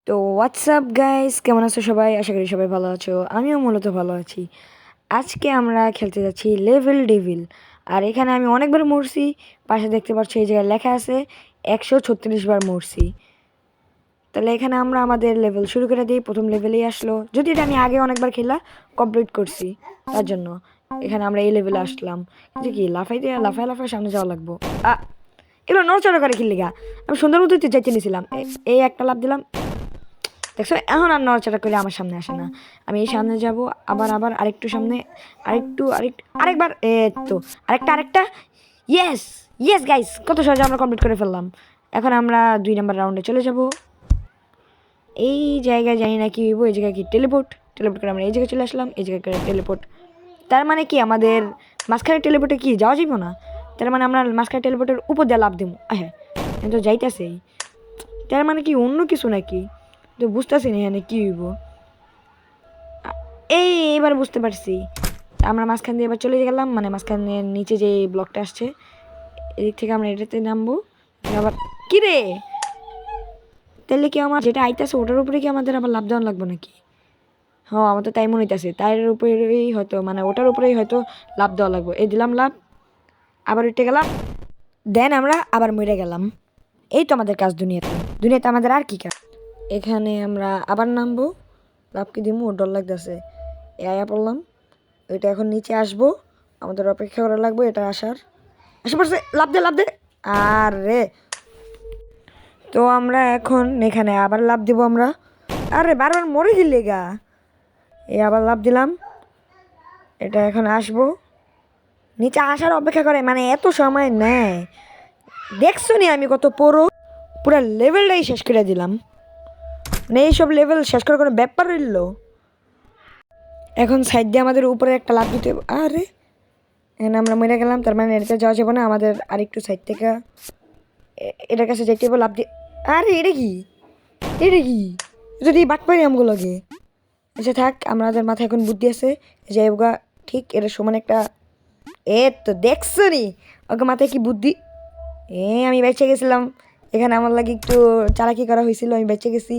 তো WhatsApp guys, কেমন আছো সবাই? আশা করি সবাই ভালো আছো। আমিও মূলত ভালো আছি। আজকে আমরা খেলতে যাচ্ছি লেভেল ডেভিল। আর এখানে আমি অনেকবার মরছি। পাশে দেখতে পাচ্ছ এই জায়গায় লেখা আছে 136 বার মরছি। তাহলে এখানে আমরা আমাদের লেভেল শুরু করে দিই। প্রথম লেভেলেই আসলো, যদি এটা আমি আগে অনেকবার খেলা কমপ্লিট করছি, তার জন্য এখানে আমরা এই লেভেলে আসলাম। যে কি লাফাইতে লাফায় লাফায় সামনে যাওয়া লাগবো। আ এগুলো নড়চড়া করে খেললি গা। আমি সুন্দর মতো চাইতে নিয়েছিলাম, এই একটা লাভ দিলাম। দেখছো, এখন আর নড়াচড়া করে আমার সামনে আসে না। আমি এই সামনে যাব, আবার আবার আরেকটু সামনে, আরেকবার, তো আরেকটা। ইয়েস, ইয়েস গাইস, কত সহজে আমরা কমপ্লিট করে ফেললাম। এখন আমরা 2 নম্বর রাউন্ডে চলে যাব। এই জায়গায় জানি না কি হইব। এই জায়গায় কি টেলিপোর্ট করে আমরা এই জায়গায় চলে আসলাম। এই জায়গায় করে টেলিপোর্ট, তার মানে কি আমাদের মাঝখানে টেলিপোর্টে কি যাওয়া যাইব না? তার মানে আমরা মাঝখানে টেলিপোর্টের উপর দিয়ে লাভ দিব। হ্যাঁ, তো যাইতেছেই। তার মানে কি অন্য কিছু নাকি? তো বুঝতেছি না এখানে কি হইব। এবার বুঝতে পারছি। আমরা মাঝখান দিয়ে এবার চলে গেলাম, মানে মাঝখানের নিচে যে ব্লকটা আসছে, এদিক থেকে আমরা এটাতে নামবো। আবার কি রে, তাহলে কি আমার যেটা আইতাছে ওটার উপরে কি আমাদের আবার লাভ দেওয়া লাগবে নাকি? হ্যাঁ, আমার তো তাই মনে হইতাছে। তার উপরেই হয়তো, মানে ওটার উপরেই হয়তো লাভ দেওয়া লাগবে। এই দিলাম লাভ, আবার উঠে গেলাম, দেন আমরা আবার মরে গেলাম। এই তো আমাদের কাজ দুনিয়াতে আমাদের আর কি কাজ। এখানে আমরা আবার নামবো। লাভ কি দিমু, ডর লাগতেছে। আয়া পড়লাম। এটা এখন নিচে আসবো, আমাদের অপেক্ষা করা লাগবে এটা আসা পড়ছে। লাভ দে। আর রে, তো আমরা এখন এখানে আবার লাভ দিব আমরা। আরে বারবার মরে দিলে গা। আবার লাভ দিলাম। এটা এখন আসবো, নিচে আসার অপেক্ষা করে, মানে এত সময় নেয়। দেখছো নি আমি কত পুরো লেভেলটাই শেষ করে দিলাম। মানে এইসব লেভেল শেষ করার কোনো ব্যাপার রইল। এখন সাইড দিয়ে আমাদের উপরে একটা লাভ দিতে হবে। আরে এখানে আমরা মরে গেলাম, তার মানে এটাতে যাওয়া যাবে না। আমাদের আরেকটু সাইড থেকে এটার কাছে যেতে হবে লাভ দিয়ে। আরে এটা কি যদি বাট পাই আমগুলোকে। আচ্ছা থাক, আমাদের মাথায় এখন বুদ্ধি আছে। যে ওগা ঠিক এটা সমান একটা, তো দেখছো নি ওকে মাথায় কি বুদ্ধি। আমি বেঁচে গেছিলাম। এখানে আমার লাগে একটু চালাকি করা হয়েছিল, আমি বেঁচে গেছি।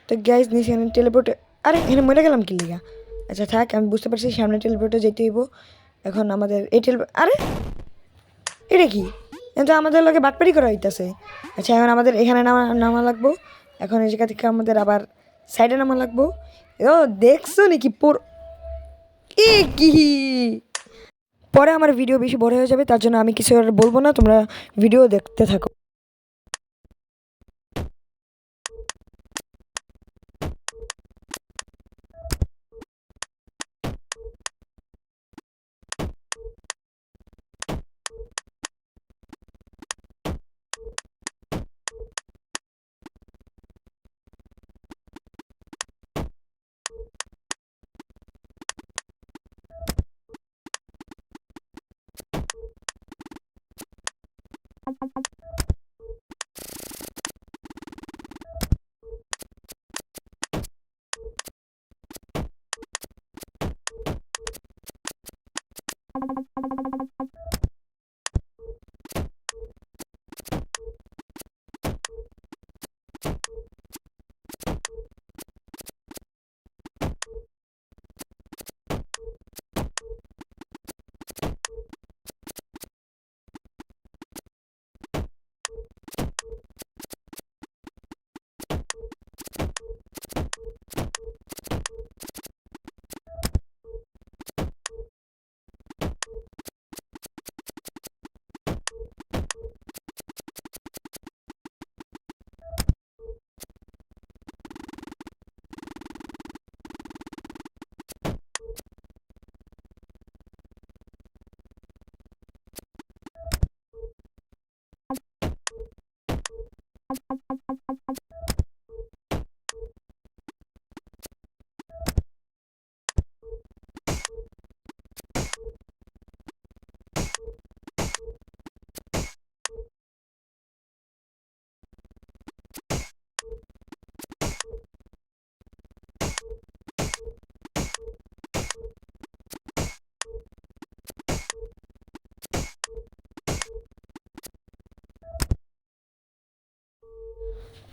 তো গ্যাস নিয়ে সেখানে টেলিপোর্টে, আরে এখানে মরে গেলাম কি লিগা। আচ্ছা থাক, আমি বুঝতে পারছি সামনে টেলিপোর্টে যেতে হইব। এখন আমাদের এই আরে এটা কি, কিন্তু আমাদের লোকে বাটপারি করা হইতেছে। আচ্ছা এখন আমাদের এখানে নামা লাগবো। এখন এই জায়গা থেকে আমাদের আবার সাইডে নামা লাগবো। ও দেখছো নাকি কি পরে আমার ভিডিও বেশি বড় হয়ে যাবে, তার জন্য আমি কিছু আর বলবো না, তোমরা ভিডিও দেখতে থাকো।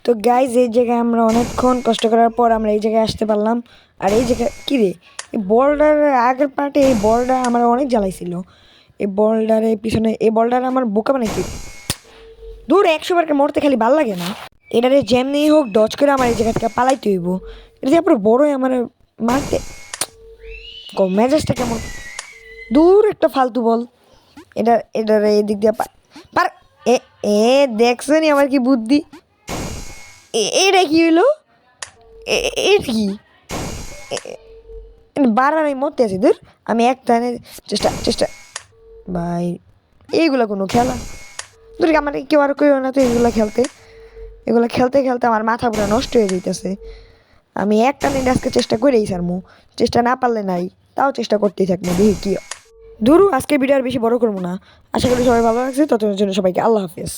তো গাইজ এই জায়গায় আমরা অনেকক্ষণ কষ্ট করার পর আমরা এই জায়গায় আসতে পারলাম। আর এই জায়গায় কী রে, এই বলটার আগের পার্টে এই বলটা আমার অনেক জ্বালাইছিল। এই বলটারের পিছনে এই বলটার আমার বোকা বানাইছিল। দূর 100 বারকে মরতে খালি ভাল লাগে না। এটারে যেমনি হোক ডজ করে আমার এই জায়গা থেকে পালাইতে হইব। এটা যে আপনার বড়ই আমার মারতে মেজাজটা কেমন। দূর একটা ফালতু বল। এটার এই দিক দিয়ে পার এ এ দেখছেনি আমার কি বুদ্ধি। এটা কি হইলো, এটা কি বারবার আমি মরতে আছি। দূর আমি একটা চেষ্টা চেষ্টা ভাই, এইগুলো কোনো খেলা? দূর আমার কেউ আর কেউ না তো এগুলো খেলতে খেলতে আমার মাথা পুরো নষ্ট হয়ে যাইতেছে। আমি একটা নিয়ে আজকে চেষ্টা করেই সারমু, চেষ্টা না পারলে নাই, তাও চেষ্টা করতেই থাকবো, দেখি কি। দূর আজকে ভিডিও আর বেশি বড় করবো না। আশা করি সবাই ভালো লাগছে। ততক্ষণের জন্য সবাইকে আল্লাহ হাফেজ।